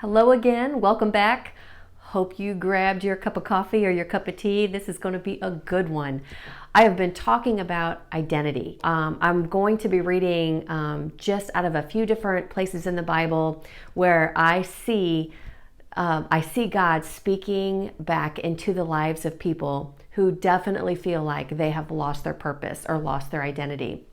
Hello again, welcome back. Hope you grabbed your cup of coffee or your cup of tea. This is going to be a good one. I have been talking about identity. I'm going to be reading just out of a few different places in the Bible where I see God speaking back into the lives of people who definitely feel like they have lost their purpose or lost their identity.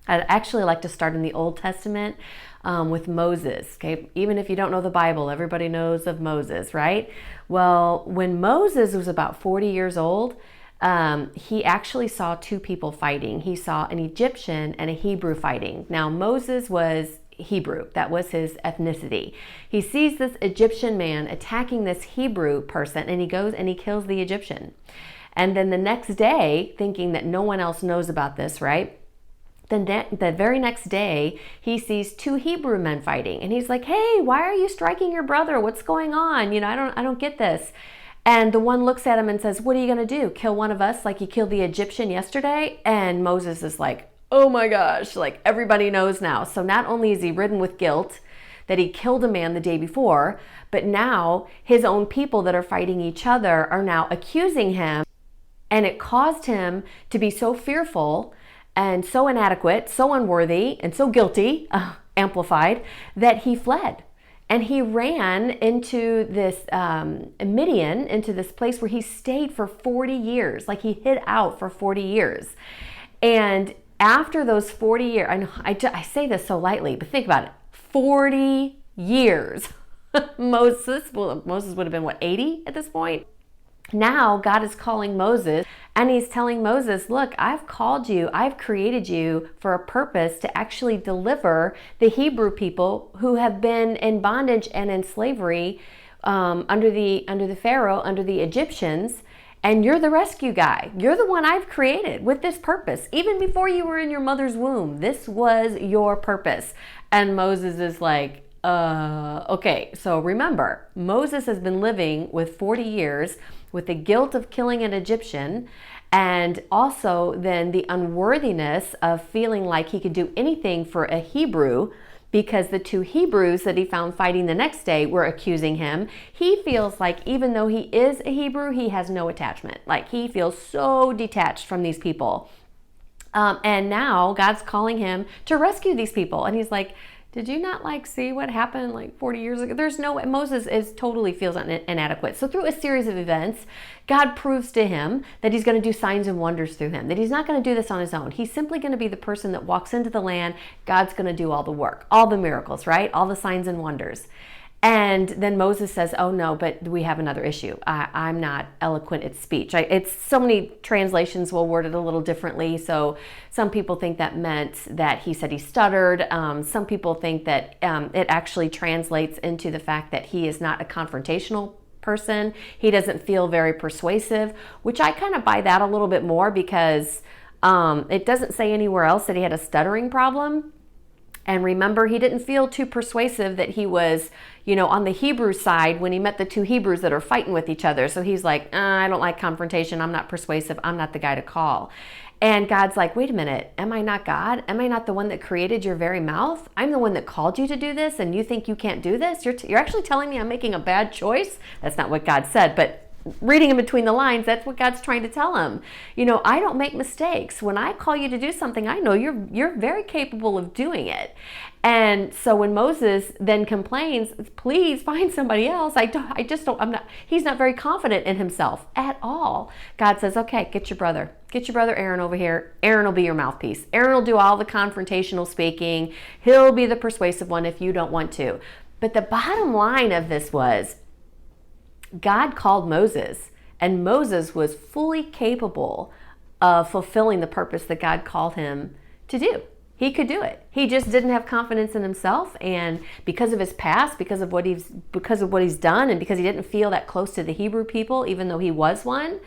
I'd actually like to start in the Old Testament with Moses. Okay, even if you don't know the Bible, everybody knows of Moses, right? Well, when Moses was about 40 years old, he actually saw two people fighting. He saw an Egyptian and a Hebrew fighting. Now, Moses was Hebrew. That was his ethnicity. He sees this Egyptian man attacking this Hebrew person, and he goes and he kills the Egyptian. And then the next day, thinking that no one else knows about this, right? Then the very next day, he sees two Hebrew men fighting, and he's like, "Hey, why are you striking your brother? What's going on? I don't get this." And the one looks at him and says, "What are you going to do? Kill one of us like you killed the Egyptian yesterday?" And Moses is like, "Oh my gosh, like everybody knows now." So not only is he ridden with guilt that he killed a man the day before, but now his own people that are fighting each other are now accusing him. And it caused him to be so fearful and so inadequate, so unworthy, and so guilty, amplified, that he fled. And he ran into this Midian, into this place where he stayed for 40 years. Like he hid out for 40 years. And after those 40 years, I know I say this so lightly, but think about it, 40 years. Moses would have been, 80 at this point? Now God is calling Moses, and he's telling Moses, look, I've called you, I've created you for a purpose to actually deliver the Hebrew people who have been in bondage and in slavery under the Pharaoh, under the Egyptians, and you're the rescue guy. You're the one I've created with this purpose. Even before you were in your mother's womb, this was your purpose. And Moses is like, okay, so remember, Moses has been living with 40 years with the guilt of killing an Egyptian, and also then the unworthiness of feeling like he could do anything for a Hebrew because the two Hebrews that he found fighting the next day were accusing him. He feels like even though he is a Hebrew, he has no attachment. Like he feels so detached from these people. And now God's calling him to rescue these people. And he's like, did you not see what happened 40 years ago? Moses totally feels inadequate. So through a series of events, God proves to him that he's going to do signs and wonders through him, that he's not going to do this on his own. He's simply going to be the person that walks into the land. God's going to do all the work, all the miracles, right? All the signs and wonders. And then Moses says, oh no, but we have another issue. I'm not eloquent at speech. It's so many translations will word it a little differently. So some people think that meant that he said he stuttered. Some people think that it actually translates into the fact that he is not a confrontational person. He doesn't feel very persuasive, which I kind of buy that a little bit more because it doesn't say anywhere else that he had a stuttering problem. And remember, he didn't feel too persuasive that he was, on the Hebrew side when he met the two Hebrews that are fighting with each other. So he's like, I don't like confrontation. I'm not persuasive. I'm not the guy to call. And God's like, wait a minute. Am I not God? Am I not the one that created your very mouth? I'm the one that called you to do this, and you think you can't do this? You're actually telling me I'm making a bad choice? That's not what God said, but reading in between the lines, that's what God's trying to tell him. I don't make mistakes. When I call you to do something, I know you're very capable of doing it. And so when Moses then complains, please find somebody else. He's not very confident in himself at all. God says, okay, get your brother Aaron over here. Aaron will be your mouthpiece. Aaron will do all the confrontational speaking. He'll be the persuasive one if you don't want to. But the bottom line of this was, God called Moses, and Moses was fully capable of fulfilling the purpose that God called him to do. He could do it. He just didn't have confidence in himself, and because of his past, because of what he's done, and because he didn't feel that close to the Hebrew people, even though he was one,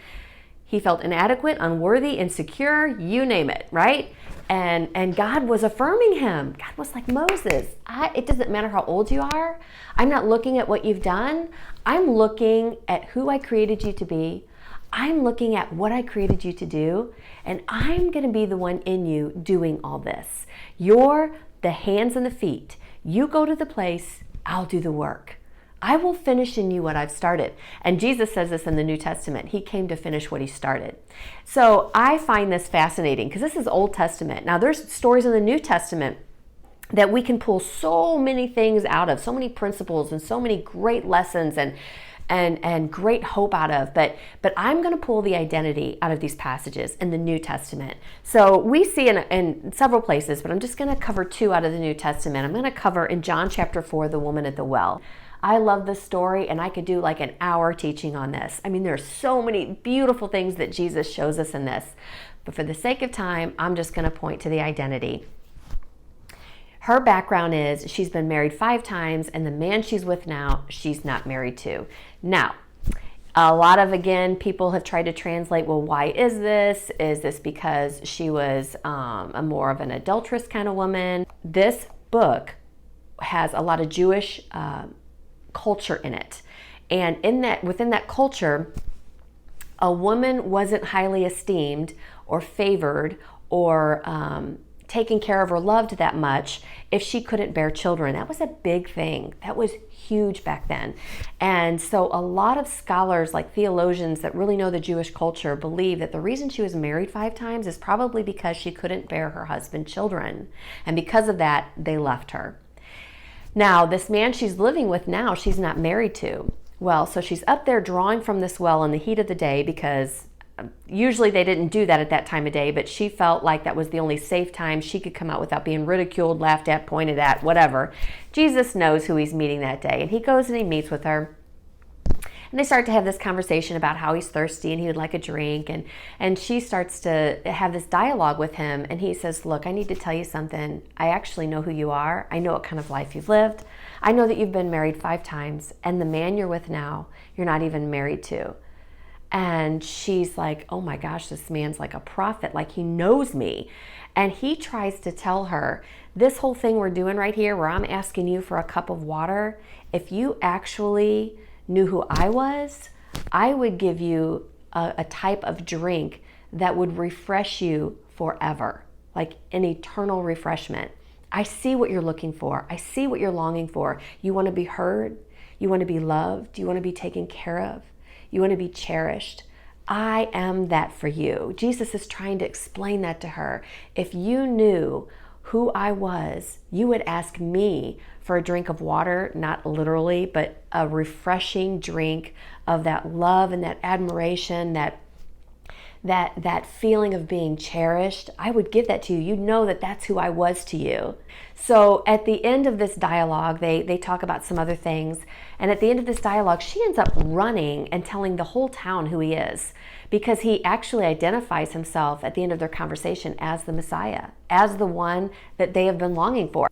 he felt inadequate, unworthy, insecure, you name it, right? And God was affirming him. God was like, Moses, it doesn't matter how old you are. I'm not looking at what you've done. I'm looking at who I created you to be. I'm looking at what I created you to do. And I'm going to be the one in you doing all this. You're the hands and the feet. You go to the place, I'll do the work. I will finish in you what I've started. And Jesus says this in the New Testament. He came to finish what he started. So I find this fascinating because this is Old Testament. Now there's stories in the New Testament that we can pull so many things out of, so many principles and so many great lessons and great hope out of. But I'm going to pull the identity out of these passages in the New Testament. So we see in several places, but I'm just going to cover two out of the New Testament. I'm going to cover in John chapter 4, the woman at the well. I love this story, and I could do like an hour teaching on this. I mean, there's so many beautiful things that Jesus shows us in this. But for the sake of time, I'm just going to point to the identity. Her background is she's been married 5 times, and the man she's with now, she's not married to. Now, a lot of, again, people have tried to translate, well, why is this? Is this because she was a more of an adulterous kind of woman? This book has a lot of Jewish culture in it. And within that culture, a woman wasn't highly esteemed or favored or taken care of or loved that much if she couldn't bear children. That was a big thing. That was huge back then. And so a lot of scholars, like theologians that really know the Jewish culture, believe that the reason she was married 5 times is probably because she couldn't bear her husband children. And because of that, they left her. Now, this man she's living with now, she's not married to. Well, so she's up there drawing from this well in the heat of the day, because usually they didn't do that at that time of day, but she felt like that was the only safe time she could come out without being ridiculed, laughed at, pointed at, whatever. Jesus knows who he's meeting that day, and he goes and he meets with her. And they start to have this conversation about how he's thirsty and he would like a drink. And she starts to have this dialogue with him. And he says, look, I need to tell you something. I actually know who you are. I know what kind of life you've lived. I know that you've been married 5 times. And the man you're with now, you're not even married to. And she's like, oh my gosh, this man's like a prophet. Like, he knows me. And he tries to tell her, this whole thing we're doing right here, where I'm asking you for a cup of water, if you actually knew who I was, I would give you a type of drink that would refresh you forever, like an eternal refreshment. I see what you're looking for. I see what you're longing for. You want to be heard. You want to be loved. You want to be taken care of. You want to be cherished. I am that for you. Jesus is trying to explain that to her. If you knew who I was, you would ask me for a drink of water, not literally, but a refreshing drink of that love and that admiration, that feeling of being cherished. I would give that to you. You'd know that that's who I was to you. So at the end of this dialogue, they talk about some other things. And at the end of this dialogue, she ends up running and telling the whole town who he is, because he actually identifies himself at the end of their conversation as the Messiah, as the one that they have been longing for.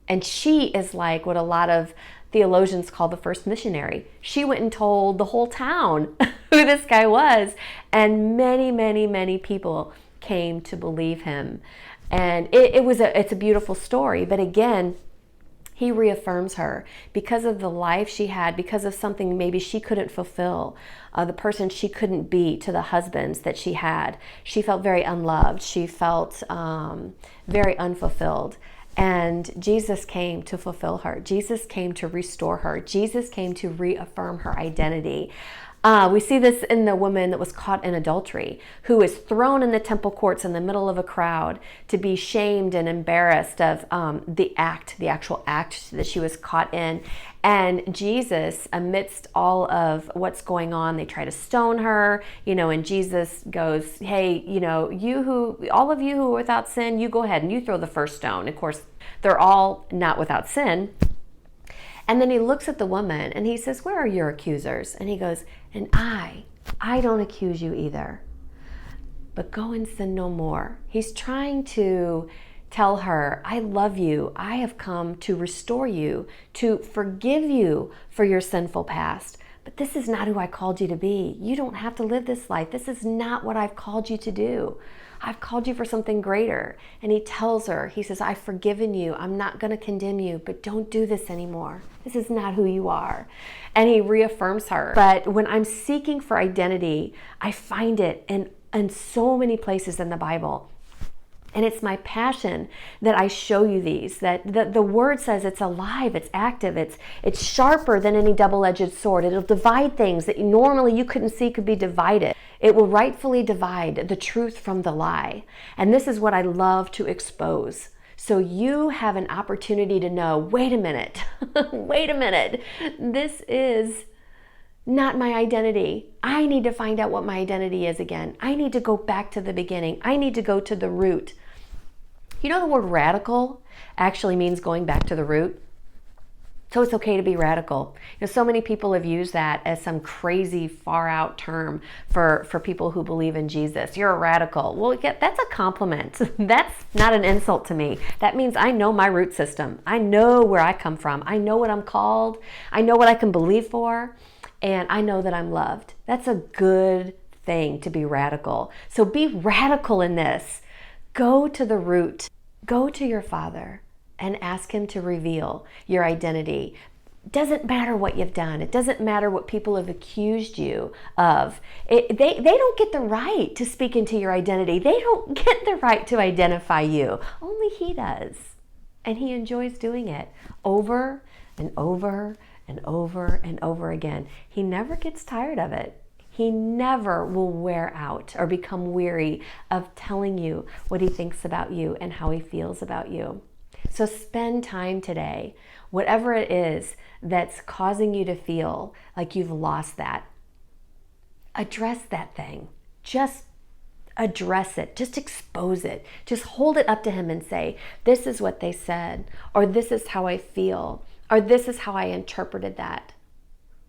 And she is like what a lot of theologians call the First Missionary. She went and told the whole town who this guy was, and many, many, many people came to believe him. And it's a beautiful story. But again, he reaffirms her because of the life she had, because of something maybe she couldn't fulfill, the person she couldn't be to the husbands that she had. She felt very unloved. She felt very unfulfilled. And Jesus came to fulfill her. Jesus came to restore her. Jesus came to reaffirm her identity. We see this in the woman that was caught in adultery, who was thrown in the temple courts in the middle of a crowd to be shamed and embarrassed of the actual act that she was caught in. And Jesus, amidst all of what's going on, they try to stone her, and Jesus goes, hey, all of you who are without sin, you go ahead and you throw the first stone. Of course, they're all not without sin. And then he looks at the woman and he says, where are your accusers? And he goes, and I don't accuse you either, but go and sin no more. He's trying to tell her, I love you. I have come to restore you, to forgive you for your sinful past. But this is not who I called you to be. You don't have to live this life. This is not what I've called you to do. I've called you for something greater. And he tells her, he says, I've forgiven you. I'm not going to condemn you, but don't do this anymore. This is not who you are. And he reaffirms her. But when I'm seeking for identity, I find it in so many places in the Bible. And it's my passion that I show you these, that the word says it's alive, it's active, it's sharper than any double-edged sword. It'll divide things that normally you couldn't see could be divided. It will rightfully divide the truth from the lie. And this is what I love to expose. So you have an opportunity to know, wait a minute, wait a minute, this is not my identity. I need to find out what my identity is again. I need to go back to the beginning. I need to go to the root. You know, the word radical actually means going back to the root. So it's okay to be radical. You know, so many people have used that as some crazy far out term for people who believe in Jesus. You're a radical. Well, yeah, that's a compliment. That's not an insult to me. That means I know my root system. I know where I come from. I know what I'm called. I know what I can believe for. And I know that I'm loved. That's a good thing to be radical. So be radical in this. Go to the root. Go to your Father and ask Him to reveal your identity. It doesn't matter what you've done. It doesn't matter what people have accused you of. They don't get the right to speak into your identity. They don't get the right to identify you. Only He does. And He enjoys doing it over and over and over and over again. He never gets tired of it. He never will wear out or become weary of telling you what He thinks about you and how He feels about you. So spend time today, whatever it is that's causing you to feel like you've lost that. Address that thing. Just address it. Just expose it. Just hold it up to Him and say, this is what they said, or this is how I feel, or this is how I interpreted that.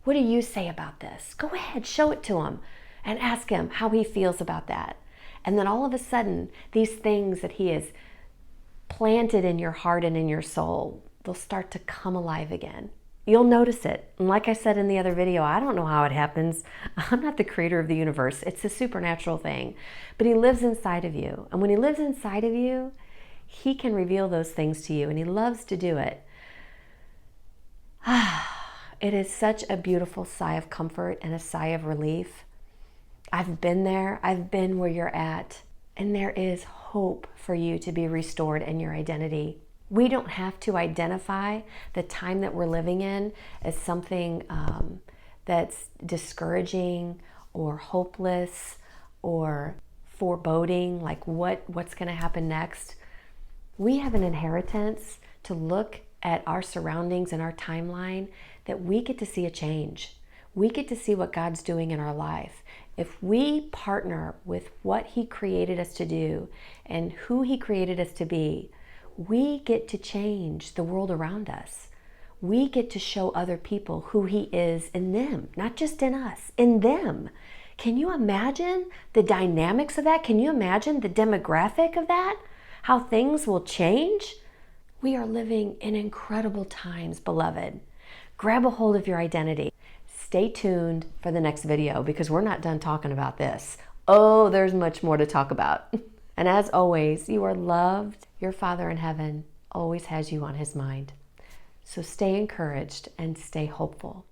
What do you say about this? Go ahead, show it to Him and ask Him how He feels about that. And then all of a sudden, these things that He has planted in your heart and in your soul, they'll start to come alive again. You'll notice it. And like I said in the other video, I don't know how it happens. I'm not the creator of the universe. It's a supernatural thing. But He lives inside of you. And when He lives inside of you, He can reveal those things to you. And He loves to do it. It is such a beautiful sigh of comfort and a sigh of relief. I've been there. I've been where you're at. And there is hope for you to be restored in your identity. We don't have to identify the time that we're living in as something that's discouraging or hopeless or foreboding, like what's going to happen next. We have an inheritance to look at our surroundings and our timeline that we get to see a change. We get to see what God's doing in our life. If we partner with what He created us to do and who He created us to be, we get to change the world around us. We get to show other people who He is in them, not just in us, in them. Can you imagine the dynamics of that? Can you imagine the demographic of that? How things will change? We are living in incredible times, beloved. Grab a hold of your identity. Stay tuned for the next video because we're not done talking about this. Oh, there's much more to talk about. And as always, you are loved. Your Father in heaven always has you on His mind. So stay encouraged and stay hopeful.